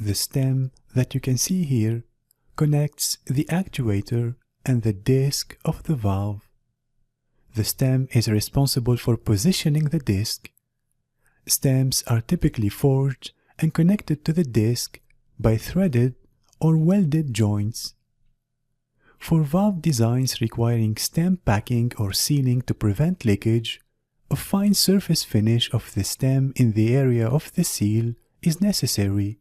the stem that you can see here connects the actuator and the disc of the valve. The stem is responsible for positioning the disc. Stems are typically forged and connected to the disc by threaded or welded joints. For valve designs requiring stem packing or sealing to prevent leakage, a fine surface finish of the stem in the area of the seal is necessary.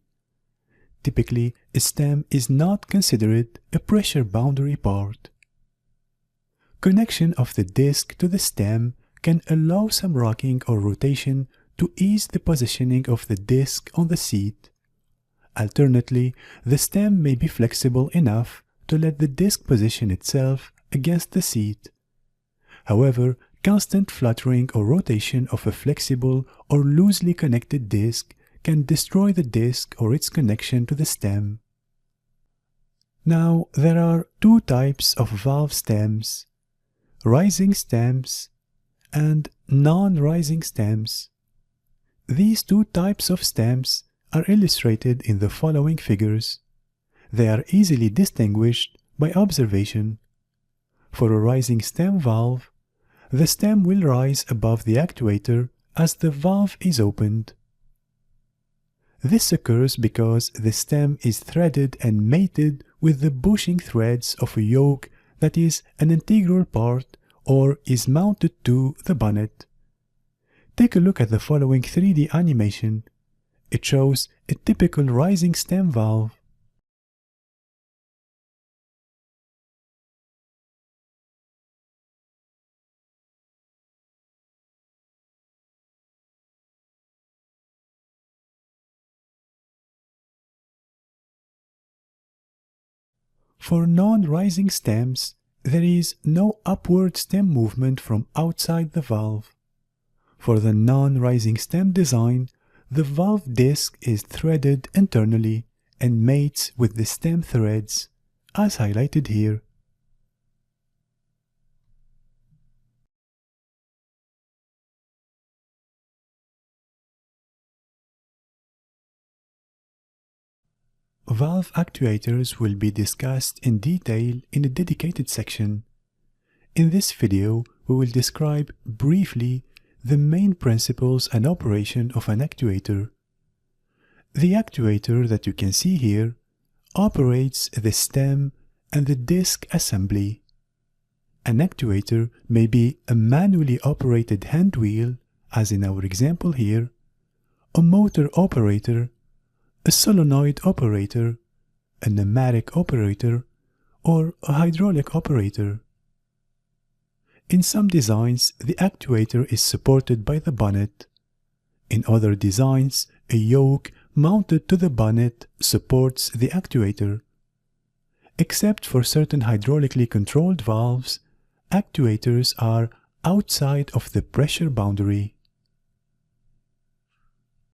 Typically, a stem is not considered a pressure boundary part. Connection of the disc to the stem can allow some rocking or rotation to ease the positioning of the disc on the seat. Alternately, the stem may be flexible enough to let the disc position itself against the seat. However, constant fluttering or rotation of a flexible or loosely connected disc can destroy the disc or its connection to the stem. Now, there are two types of valve stems: rising stems and non-rising stems. These two types of stems are illustrated in the following figures. They are easily distinguished by observation. For a rising stem valve, the stem will rise above the actuator as the valve is opened. This occurs because the stem is threaded and mated with the bushing threads of a yoke that is an integral part or is mounted to the bonnet. Take a look at the following 3D animation. It shows a typical rising stem valve. For non-rising stems, there is no upward stem movement from outside the valve. For the non-rising stem design, the valve disc is threaded internally and mates with the stem threads, as highlighted here. Valve actuators will be discussed in detail in a dedicated section. In this video, we will describe briefly the main principles and operation of an actuator. The actuator that you can see here operates the stem and the disc assembly. An actuator may be a manually operated hand wheel, as in our example here, a motor operator, a solenoid operator, a pneumatic operator, or a hydraulic operator. In some designs, the actuator is supported by the bonnet. In other designs, a yoke mounted to the bonnet supports the actuator. Except for certain hydraulically controlled valves, actuators are outside of the pressure boundary.